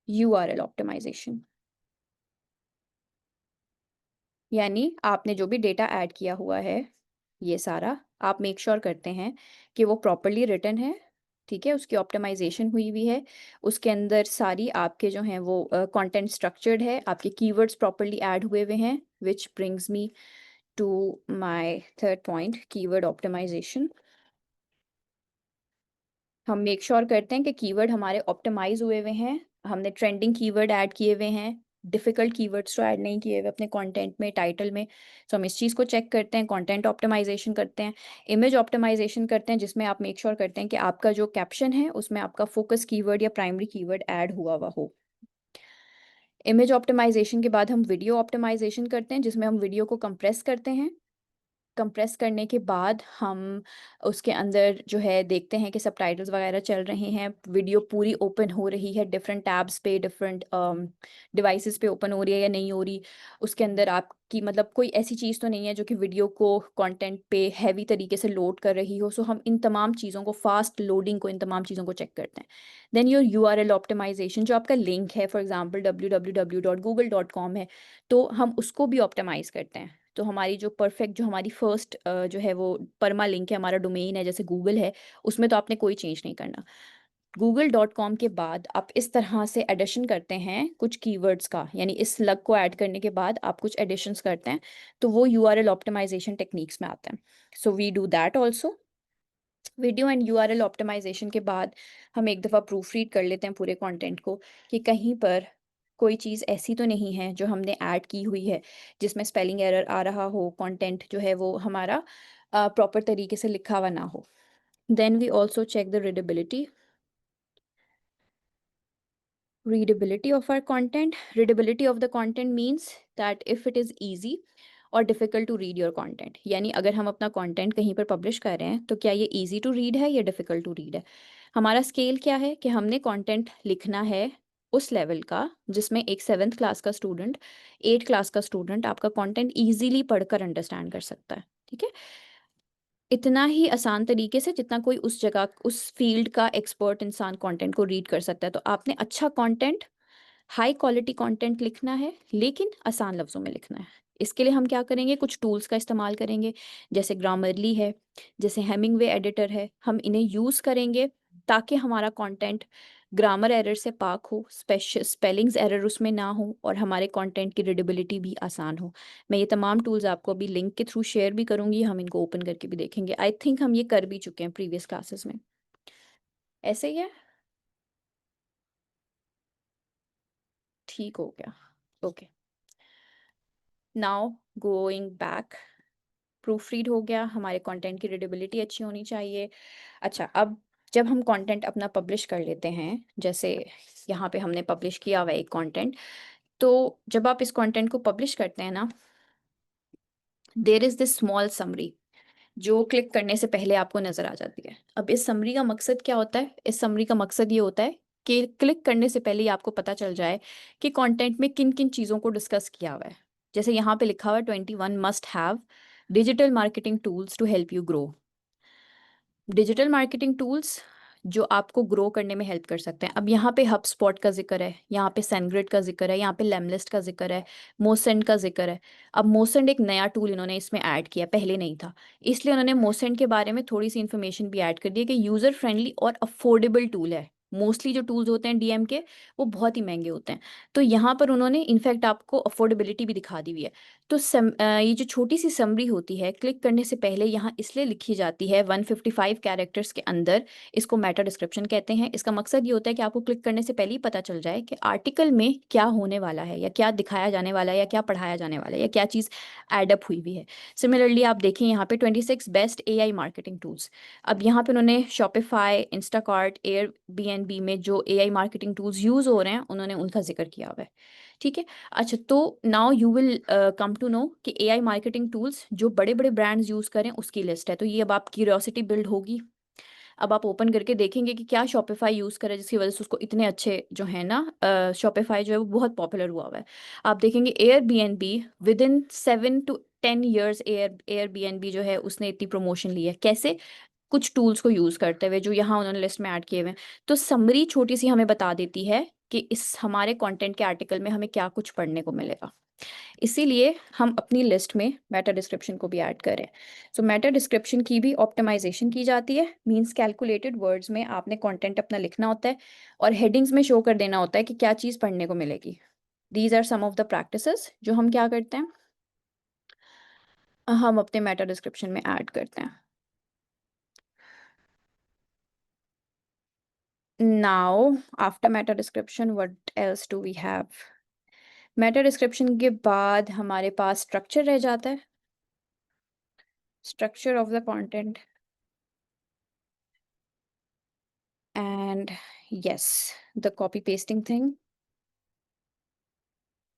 Speaker 1: URL optimization. यानी आपने जो भी डेटा ऐड किया हुआ है, ये सारा आप मेक श्योर करते हैं कि वो प्रॉपरली रिटन है, ठीक है, उसकी ऑप्टिमाइजेशन हुई हुई है, उसके अंदर सारी आपके जो हैं वो कंटेंट स्ट्रक्चर्ड है, आपके कीवर्ड्स प्रॉपरली ऐड हुए हुए हैं, which brings me to my third point, keyword optimization. हम मेक श्योर करते हैं कि कीवर्ड हमारे ऑप्टिमाइज हुए हुए हैं, हमने ट्रेंडिंग कीवर्ड ऐड किए हुए हैं, डिफ़िकल्ट कीवर्ड्स तो ऐड नहीं किए हुए अपने कंटेंट में, टाइटल में। सो हम इस चीज़ को चेक करते हैं, कंटेंट ऑप्टिमाइजेशन करते हैं, इमेज ऑप्टिमाइजेशन करते हैं, जिसमें आप मेक श्योर करते हैं कि आपका जो कैप्शन है उसमें आपका फोकस कीवर्ड या प्राइमरी कीवर्ड ऐड हुआ हुआ हो। इमेज ऑप्टिमाइजेशन के बाद हम वीडियो ऑप्टिमाइजेशन करते हैं, जिसमें हम वीडियो को कंप्रेस करते हैं। कंप्रेस करने के बाद हम उसके अंदर जो है देखते हैं कि सबटाइटल्स वगैरह चल रहे हैं, वीडियो पूरी ओपन हो रही है, डिफरेंट टैब्स पे, डिफरेंट डिवाइसेस पे ओपन हो रही है या नहीं हो रही, उसके अंदर आपकी मतलब कोई ऐसी चीज़ तो नहीं है जो कि वीडियो को कंटेंट पे हैवी तरीके से लोड कर रही हो। सो हम इन तमाम चीज़ों को, फास्ट लोडिंग को, इन तमाम चीज़ों को चेक करते हैं। देन योर यूआरएल ऑप्टिमाइजेशन, जो आपका लिंक है, फॉर एग्जांपल www.google.com है, तो हम उसको भी ऑप्टिमाइज़ करते हैं। तो हमारी जो परफेक्ट, जो हमारी फर्स्ट जो है वो परमा लिंक है, हमारा डोमेन है, जैसे गूगल है, उसमें तो आपने कोई चेंज नहीं करना। google.com के बाद आप इस तरह से एडिशन करते हैं कुछ कीवर्ड्स का, यानी इस लग को ऐड करने के बाद आप कुछ एडिशंस करते हैं, तो वो यूआरएल ऑप्टिमाइजेशन टेक्निक्स में आते हैं। So we do that also. Video and URL optimization के बाद हम एक दफ़ा प्रूफ रीड कर लेते हैं पूरे कंटेंट को, कि कहीं पर कोई चीज़ ऐसी तो नहीं है जो हमने ऐड की हुई है जिसमें स्पेलिंग एरर आ रहा हो, कंटेंट जो है वो हमारा प्रॉपर तरीके से लिखा हुआ ना हो। Then we also check the readability of our content. Readability of the content means that if it is easy और difficult to read your content, यानी अगर हम अपना कंटेंट कहीं पर पब्लिश कर रहे हैं तो क्या ये इजी टू रीड है या डिफ़िकल्ट टू रीड है। हमारा स्केल क्या है कि हमने कंटेंट लिखना है उस लेवल का जिसमें एक 7th क्लास का स्टूडेंट, 8th क्लास का स्टूडेंट आपका कंटेंट ईजिली पढ़कर अंडरस्टैंड कर सकता है। ठीक है, इतना ही आसान तरीके से जितना कोई उस जगह, उस फील्ड का एक्सपर्ट इंसान कंटेंट को रीड कर सकता है। तो आपने अच्छा कंटेंट, हाई क्वालिटी कंटेंट लिखना है, लेकिन आसान लफ्ज़ों में लिखना है। इसके लिए हम क्या करेंगे, कुछ टूल्स का इस्तेमाल करेंगे, जैसे ग्रामरली है, जैसे हेमिंगवे एडिटर है। हम इन्हें यूज़ करेंगे ताकि हमारा कंटेंट ग्रामर एरर से पाक हो, स्पेलिंग्स एरर उसमें ना हो, और हमारे कंटेंट की रीडेबिलिटी भी आसान हो। मैं ये तमाम टूल्स आपको अभी लिंक के थ्रू शेयर भी करूँगी, हम इनको ओपन करके भी देखेंगे। आई थिंक हम ये कर भी चुके हैं प्रीवियस क्लासेस में। ऐसे ही है, ठीक हो गया। Okay, now going back, proof read हो गया, हमारे कंटेंट की रीडेबिलिटी अच्छी होनी चाहिए। अच्छा, अब जब हम कंटेंट अपना पब्लिश कर लेते हैं, जैसे यहाँ पे हमने पब्लिश किया हुआ है एक कंटेंट, तो जब आप इस कंटेंट को पब्लिश करते हैं ना, there is this small summary जो क्लिक करने से पहले आपको नज़र आ जाती है। अब इस समरी का मकसद क्या होता है? इस समरी का मकसद ये होता है कि क्लिक करने से पहले ही आपको पता चल जाए कि कंटेंट में किन-किन चीज़ों को डिस्कस किया हुआ है। जैसे यहाँ पे लिखा हुआ है 21 must have digital marketing tools to help you grow. Digital marketing tools जो आपको ग्रो करने में हेल्प कर सकते हैं। अब यहाँ पे हबस्पॉट का ज़िक्र है, यहाँ पे सेंग्रिड का ज़िक्र है, यहाँ पे लेमलिस्ट का ज़िक्र है, मोसेंट का ज़िक्र है। अब मोसेंट एक नया टूल इन्होंने इसमें ऐड किया, पहले नहीं था। इसलिए उन्होंने मोसेंट के बारे में थोड़ी सी इन्फॉर्मेशन भी ऐड कर दी है कि यूज़र फ्रेंडली और अफोर्डेबल टूल है। मोस्टली जो टूल्स होते हैं डीएम के, वो बहुत ही महंगे होते हैं। तो यहाँ पर उन्होंने इनफैक्ट आपको अफोर्डेबिलिटी भी दिखा दी हुई है। तो ये जो छोटी सी समरी होती है, क्लिक करने से पहले यहाँ इसलिए लिखी जाती है 155 कैरेक्टर्स के अंदर। इसको मेटा डिस्क्रिप्शन कहते हैं। इसका मकसद ये होता है कि आपको क्लिक करने से पहले ही पता चल जाए कि आर्टिकल में क्या होने वाला है, या क्या दिखाया जाने वाला है, या क्या पढ़ाया जाने वाला है, या क्या चीज़ एडअप हुई हुई है। सिमिलरली आप देखें यहाँ पे 26 बेस्ट एआई मार्केटिंग टूल्स। अब यहाँ पे उन्होंने शॉपिफाई, इंस्टाकार्ट, एयरबीएनबी में जो एआई मार्केटिंग टूल्स यूज़ हो रहे हैं, उन्होंने उनका जिक्र किया हुआ है। ठीक है, अच्छा, तो now you will come to know कि एआई मार्केटिंग टूल्स जो बड़े बड़े ब्रांड्स यूज़ करें उसकी लिस्ट है। तो ये अब आप क्यूरियोसिटी बिल्ड होगी, अब आप ओपन करके देखेंगे कि क्या शॉपिफाई यूज़ करे जिसकी वजह से उसको इतने अच्छे जो है ना, शॉपिफाई जो है वो बहुत पॉपुलर हुआ हुआ है। आप देखेंगे Airbnb with in 7 to 10 years, Airbnb जो है उसने इतनी प्रमोशन ली है। कैसे? कुछ टूल्स को यूज़ करते हुए जो यहाँ उन्होंने लिस्ट में ऐड किए हुए हैं। तो समरी छोटी सी हमें बता देती है कि इस हमारे कंटेंट के आर्टिकल में हमें क्या कुछ पढ़ने को मिलेगा। इसीलिए हम अपनी लिस्ट में मेटा डिस्क्रिप्शन को भी ऐड करें। सो मेटा डिस्क्रिप्शन की भी ऑप्टिमाइजेशन की जाती है। मींस कैलकुलेटेड वर्ड्स में आपने कंटेंट अपना लिखना होता है और हेडिंग्स में शो कर देना होता है कि क्या चीज़ पढ़ने को मिलेगी। These are some of the practices जो हम क्या करते हैं, हम अपने मेटा डिस्क्रिप्शन में ऐड करते हैं। Now after meta description what else do we have? Meta description के बाद हमारे पास स्ट्रक्चर रह जाता है, structure of the content. And yes, the copy pasting thing,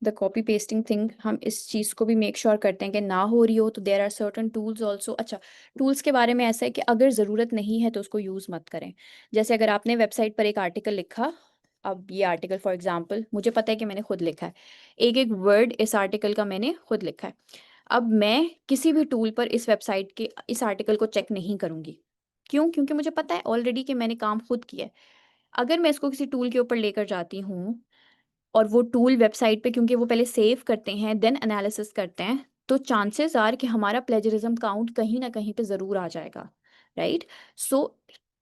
Speaker 1: the copy pasting thing हम इस चीज़ को भी मेक श्योर करते हैं कि ना हो रही हो। तो there are certain tools also. अच्छा, टूल्स के बारे में ऐसा है कि अगर ज़रूरत नहीं है तो उसको यूज़ मत करें। जैसे अगर आपने वेबसाइट पर एक आर्टिकल लिखा, अब ये आर्टिकल फॉर एग्जांपल मुझे पता है कि मैंने खुद लिखा है, एक एक वर्ड इस आर्टिकल का मैंने खुद लिखा है। अब मैं किसी भी टूल पर इस वेबसाइट के इस आर्टिकल को चेक नहीं करूँगी। क्यों? क्योंकि मुझे पता है ऑलरेडी कि मैंने काम खुद किया है। अगर मैं इसको किसी टूल के ऊपर लेकर जाती हूँ और वो टूल वेबसाइट पे, क्योंकि वो पहले सेव करते हैं देन एनालिसिस करते हैं, तो चांसेस आर कि हमारा प्लेजरिज्म काउंट कहीं ना कहीं पे ज़रूर आ जाएगा, राइट? सो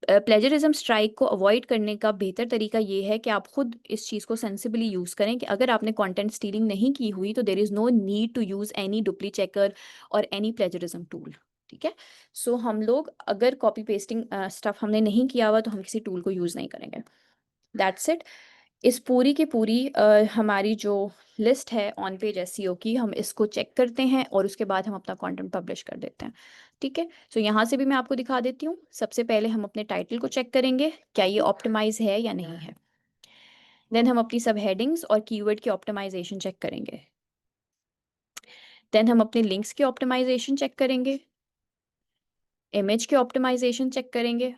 Speaker 1: प्लेजरिज्म स्ट्राइक को अवॉइड करने का बेहतर तरीका ये है कि आप खुद इस चीज़ को सेंसिबली यूज़ करें कि अगर आपने कंटेंट स्टीलिंग नहीं की हुई तो there is no need to use any duplicate checker और एनी प्लेजरिज्म टूल। ठीक है? सो हम लोग अगर कॉपी पेस्टिंग स्टफ हमने नहीं किया हुआ तो हम किसी टूल को यूज़ नहीं करेंगे। That's it. इस पूरी की पूरी हमारी जो लिस्ट है ऑन पेज एसईओ की, हम इसको चेक करते हैं और उसके बाद हम अपना कंटेंट पब्लिश कर देते हैं। ठीक है? सो यहाँ से भी मैं आपको दिखा देती हूँ। सबसे पहले हम अपने टाइटल को चेक करेंगे, क्या ये ऑप्टिमाइज है या नहीं है। देन हम अपनी सब हेडिंग्स और कीवर्ड की ऑप्टिमाइजेशन चेक करेंगे। देन हम अपने लिंक्स की ऑप्टिमाइजेशन चेक करेंगे, इमेज की ऑप्टिमाइजेशन चेक करेंगे,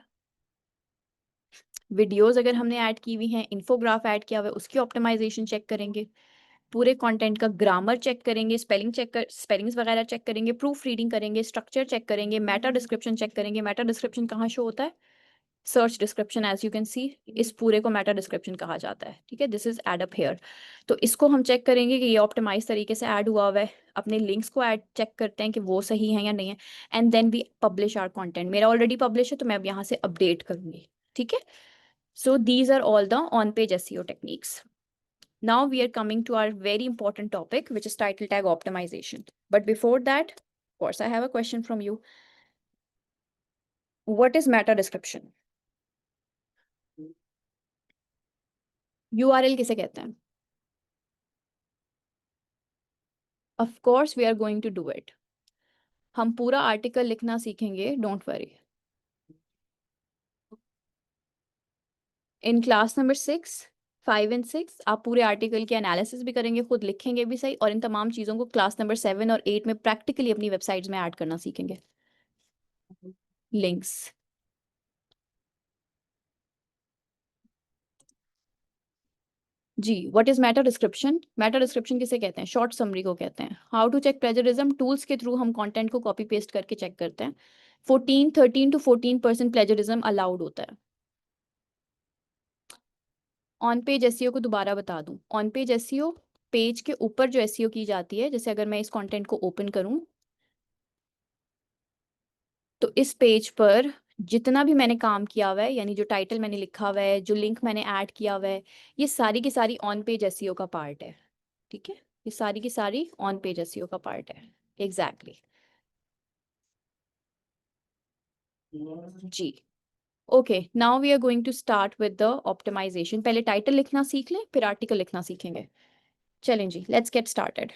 Speaker 1: वीडियोस अगर हमने ऐड की हुई हैं, इन्फोग्राफ ऐड किया हुआ है, उसकी ऑप्टिमाइजेशन चेक करेंगे, पूरे कंटेंट का ग्रामर चेक करेंगे, स्पेलिंग्स वगैरह चेक करेंगे, प्रूफ रीडिंग करेंगे, स्ट्रक्चर चेक करेंगे, मेटा डिस्क्रिप्शन चेक करेंगे। मेटा डिस्क्रिप्शन कहाँ शो होता है? Search description, as you can see. इस पूरे को मेटा डिस्क्रिप्शन कहा जाता है। ठीक है? This is add up here. तो इसको हम चेक करेंगे कि ये ऑप्टिमाइज तरीके से ऐड हुआ हुआ है। अपने लिंक्स को ऐड चेक करते हैं कि वो सही है या नहीं है। And then we publish our content. मेरा ऑलरेडी पब्लिश है तो मैं अब यहाँ से अपडेट करूंगी। ठीक है? So these are all the on page SEO techniques. Now we are coming to our very important topic, which is title tag optimization. But before that, of course, I have a question from you. What is meta description? URL किसे कहते हैं? Of course, we are going to do it. हम पूरा article लिखना सीखेंगे, don't worry. In class number 6, 5 and 6 आप पूरे article की एनालिसिस भी करेंगे, खुद लिखेंगे भी सही, और इन तमाम चीज़ों को क्लास नंबर 7 और 8 में प्रैक्टिकली अपनी वेबसाइट्स में ऐड करना सीखेंगे। लिंक्स। जी, what is meta description? Meta description किसे कहते हैं? शॉर्ट समरी को कहते हैं। How to check plagiarism? Tools के थ्रू हम कंटेंट को कॉपी पेस्ट करके चेक करते हैं। 13 to 14% प्लेजरिज्म अलाउड होता है। ऑन पेज एसईओ को दोबारा बता दूं, ऑन पेज एसईओ पेज के ऊपर जो एसईओ की जाती है, जैसे अगर मैं इस कंटेंट को ओपन करूं तो इस पेज पर जितना भी मैंने काम किया हुआ है, यानी जो टाइटल मैंने लिखा हुआ है, जो लिंक मैंने ऐड किया हुआ है, ये सारी की सारी ऑन पेज एसईओ का पार्ट है। ठीक है? ये सारी की सारी ऑन पेज एसईओ का पार्ट है। एग्जैक्टली। जी। Okay, now we are going to start with the optimisation. पहले टाइटल लिखना सीख लें, फिर आर्टिकल लिखना सीखेंगे। चलें जी, let's get started.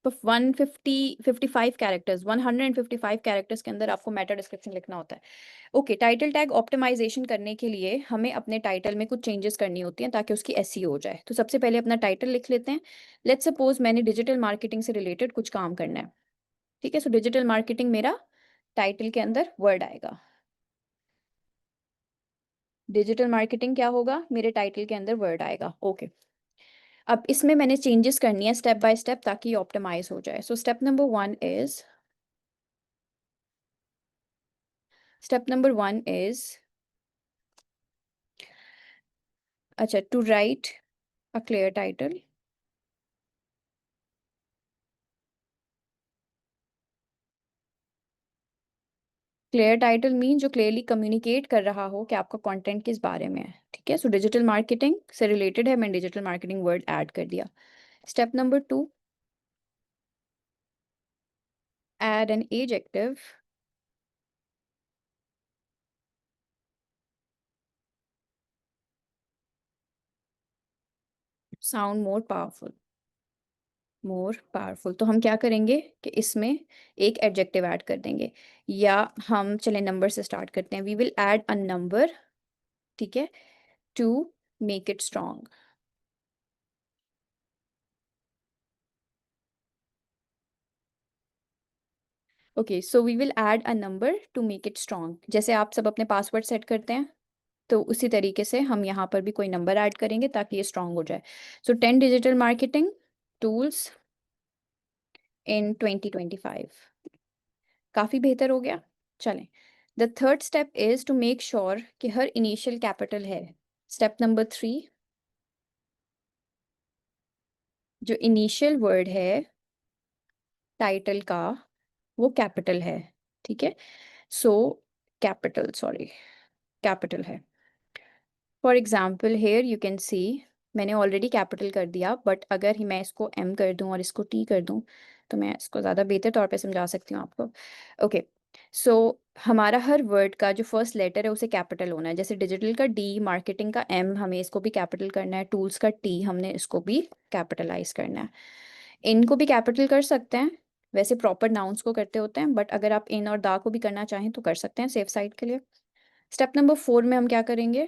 Speaker 1: 155 characters, 155 characters के अंदर आपको मेटा डिस्क्रिप्शन लिखना होता है। ओके, टाइटल टैग ऑप्टिमाइजेशन करने के लिए हमें अपने टाइटल में कुछ चेंजेस करनी होती हैं ताकि उसकी एसईओ हो जाए। तो सबसे पहले अपना टाइटल लिख लेते हैं। लेट्स सपोज मैंने डिजिटल मार्केटिंग से रिलेटेड कुछ काम करना है। ठीक है? सो डिजिटल मार्केटिंग मेरा टाइटल के अंदर वर्ड आएगा। डिजिटल मार्केटिंग क्या होगा? मेरे टाइटल के अंदर वर्ड आएगा। ओके, अब इसमें मैंने चेंजेस करनी है स्टेप बाय स्टेप ताकि ऑप्टिमाइज हो जाए। So step number one is अच्छा, to write a clear title. Clear title mean जो क्लियरली कम्युनिकेट कर रहा हो कि आपका कंटेंट किस बारे में है, ठीक है। सो डिजिटल मार्केटिंग से रिलेटेड है, मैंने डिजिटल मार्केटिंग वर्ड ऐड कर दिया। Step number 2, add an adjective sound more powerful. More powerful, तो हम क्या करेंगे कि इसमें एक एडजेक्टिव ऐड कर देंगे, या हम चले नंबर से स्टार्ट करते हैं। We will add a number, ठीक है, to make it strong. Okay, so we will add a number to make it strong. जैसे आप सब अपने पासवर्ड सेट करते हैं, तो उसी तरीके से हम यहाँ पर भी कोई नंबर ऐड करेंगे ताकि ये स्ट्रॉन्ग हो जाए। So 10 digital marketing tools in 2025। काफ़ी बेहतर हो गया। चलें, the third step is to make sure कि हर इनिशियल कैपिटल है। स्टेप नंबर 3, जो इनिशियल वर्ड है टाइटल का वो कैपिटल है, ठीक है। सो कैपिटल, सॉरी, कैपिटल है। For example hair you can सी, मैंने ऑलरेडी कैपिटल कर दिया, बट अगर ही मैं इसको एम कर दूं और इसको टी कर दूं तो मैं इसको ज़्यादा बेहतर तौर पे समझा सकती हूँ आपको। ओके, सो हमारा हर वर्ड का जो फर्स्ट लेटर है उसे कैपिटल होना है। जैसे डिजिटल का डी, मार्केटिंग का एम, हमें इसको भी कैपिटल करना है। टूल्स का टी, हमने इसको भी कैपिटलाइज करना है। इनको भी कैपिटल कर सकते हैं, वैसे प्रॉपर नाउन्स को करते होते हैं, बट अगर आप इन और दा को भी करना चाहें तो कर सकते हैं सेफ साइड के लिए। स्टेप नंबर 4 में हम क्या करेंगे?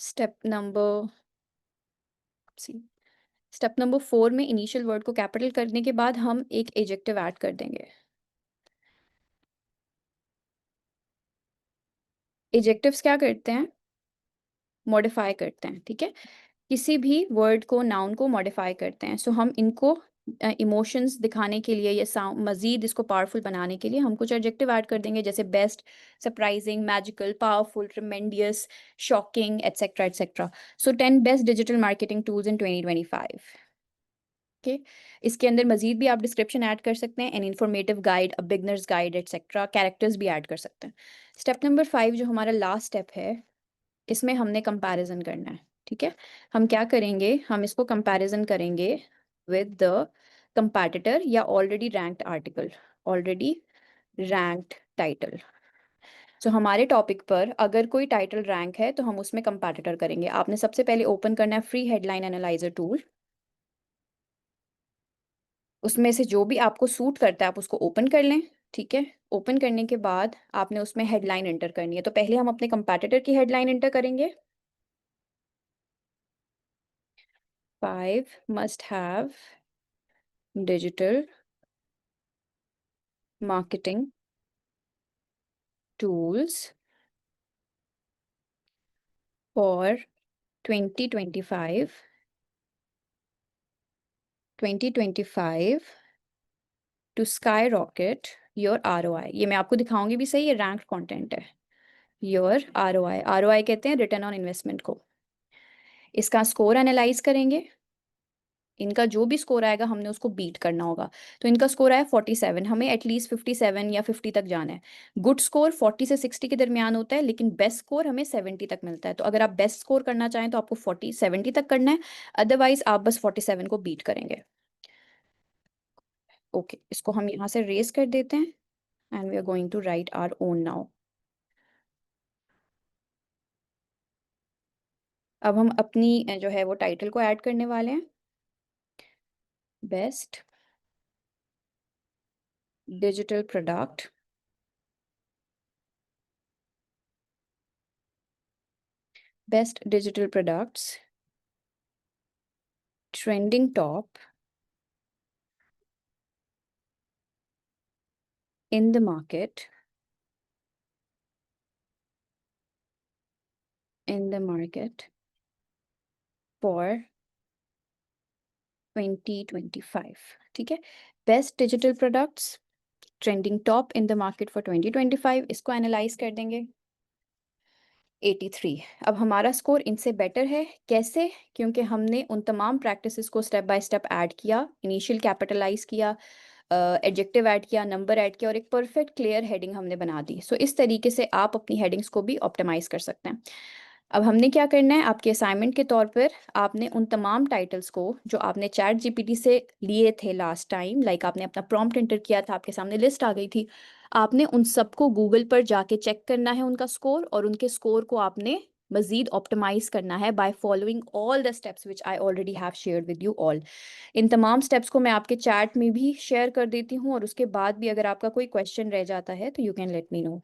Speaker 1: Step number see step number 4 में इनिशियल वर्ड को कैपिटल करने के बाद हम एक एडजेक्टिव ऐड कर देंगे। एडजेक्टिव्स क्या करते हैं? मॉडिफाई करते हैं, ठीक है। किसी भी वर्ड को, नाउन को मॉडिफाई करते हैं। सो हम इनको इमोशंस दिखाने के लिए या साउंड मज़ीद इसको पावरफुल बनाने के लिए हम कुछ एडजेक्टिव ऐड कर देंगे, जैसे best, surprising, magical, powerful, tremendous, shocking, etcetera etcetera. So 10 best digital marketing tools in 2025। Okay, इसके अंदर मजीद भी आप डिस्क्रिप्शन ऐड कर सकते हैं, एन इन्फॉर्मेटिव गाइड, अ बिगनर्स गाइड एटसेट्रा, कैरेक्टर्स भी ऐड कर सकते हैं। स्टेप नंबर 5 जो हमारा लास्ट स्टेप है, इसमें हमने कंपैरिजन करना है, ठीक है। हम क्या करेंगे? हम इसको कंपैरिजन करेंगे विद द कंपैटिटर या already ranked article, already ranked title. So हमारे टॉपिक पर अगर कोई टाइटल रैंक है तो हम उसमें कंपैटिटर करेंगे। आपने सबसे पहले ओपन करना है फ्री हेडलाइन एनालाइजर टूल। उसमें से जो भी आपको सूट करता है आप उसको ओपन कर लें, ठीक है। ओपन करने के बाद आपने उसमें हेडलाइन एंटर करनी है। तो पहले हम अपने कंपैटिटर की हेडलाइन एंटर करेंगे। 5 must have digital marketing tools for 2025 to skyrocket your ROI। ये मैं आपको दिखाऊंगी भी सही, ये रैंक्ड कंटेंट है। योर ROI, ROI कहते हैं रिटर्न ऑन इन्वेस्टमेंट को। इसका स्कोर एनालाइज करेंगे। इनका जो भी स्कोर आएगा हमने उसको बीट करना होगा। तो इनका स्कोर आया 47, हमें एटलीस्ट 57 या 50 तक जाना है। गुड स्कोर 40 से 60 के दरमियान होता है, लेकिन बेस्ट स्कोर हमें 70 तक मिलता है। तो अगर आप बेस्ट स्कोर करना चाहें तो आपको 70 तक करना है, अदरवाइज आप बस 47 को बीट करेंगे। ओके, इसको हम यहाँ से रेस कर देते हैं and we are going to write our own now. अब हम अपनी जो है वो टाइटल को ऐड करने वाले हैं। Best digital product, best digital products trending top in the market for 2025, ठीक है। Best digital products trending top in the market for 2025, इसको एनालाइज कर देंगे। 83। अब हमारा स्कोर इनसे बेटर है। कैसे? क्योंकि हमने उन तमाम प्रैक्टिसेस को स्टेप बाय स्टेप ऐड किया, इनिशियल कैपिटलाइज किया, एडजेक्टिव ऐड किया, नंबर ऐड किया और एक परफेक्ट क्लियर हेडिंग हमने बना दी। सो इस तरीके से आप अपनी हेडिंग्स को भी ऑप्टिमाइज कर सकते हैं। अब हमने क्या करना है, आपके असाइनमेंट के तौर पर आपने उन तमाम टाइटल्स को जो आपने चैट जीपीटी से लिए थे लास्ट टाइम, लाइक आपने अपना प्रॉम्प्ट एंटर किया था, आपके सामने लिस्ट आ गई थी, आपने उन सबको गूगल पर जाके चेक करना है उनका स्कोर, और उनके स्कोर को आपने मजीद ऑप्टिमाइज करना है by following all the steps which I already have shared with you all. इन तमाम स्टेप्स को मैं आपके चैट में भी शेयर कर देती हूँ, और उसके बाद भी अगर आपका कोई क्वेश्चन रह जाता है तो you can let me know.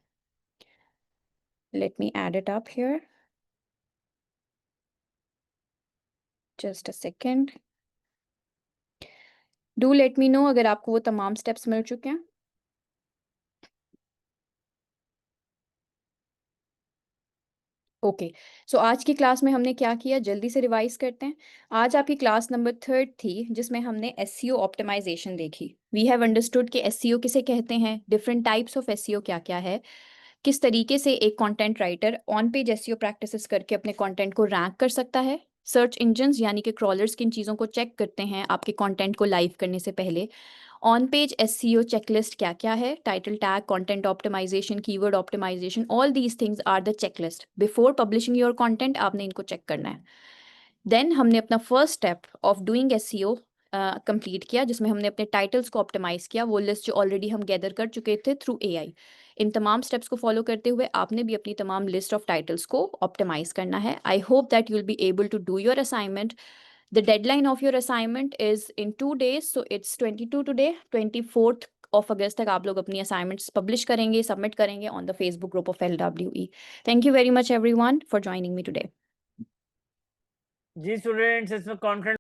Speaker 1: Let me add it up here, just a second. Do let me know अगर आपको वो तमाम स्टेप्स मिल चुके हैं। ओके, सो आज की क्लास में हमने क्या किया, जल्दी से रिवाइज करते हैं। आज आपकी क्लास नंबर 3 थी, जिसमें हमने एसईओ ऑप्टिमाइजेशन देखी। वी हैव अंडरस्टूड कि एसईओ किसे कहते हैं, डिफरेंट टाइप्स ऑफ एसईओ क्या क्या है, किस तरीके से एक content writer on page SEO practices करके अपने कंटेंट को रैंक कर सकता है। सर्च इंजन्स यानी कि क्रॉलर्स किन चीज़ों को चेक करते हैं आपके कंटेंट को लाइव करने से पहले। ऑन पेज एसईओ चेकलिस्ट क्या क्या है, title tag, content optimization, keyword optimization, all these things are the checklist. Before publishing your content आपने इनको चेक करना है। देन हमने अपना first step of doing SEO complete किया, जिसमें हमने अपने टाइटल्स को ऑप्टिमाइज किया, वो लिस्ट जो ऑलरेडी हम गैदर कर चुके थे थ्रू एआई। इन तमाम स्टेप्स को फॉलो करते हुए आपने भी अपनी तमाम लिस्ट ऑफ टाइटल्स को ऑप्टिमाइज करना है। I hope that you will be able to do your assignment. The deadline of your assignment is in 2 days, so it's 22 today, 24th of August तक आप लोग अपनी assignments publish करेंगे, submit करेंगे on the Facebook group of LWE. Thank you very much everyone for joining me today.
Speaker 2: जी students, इसमें confidence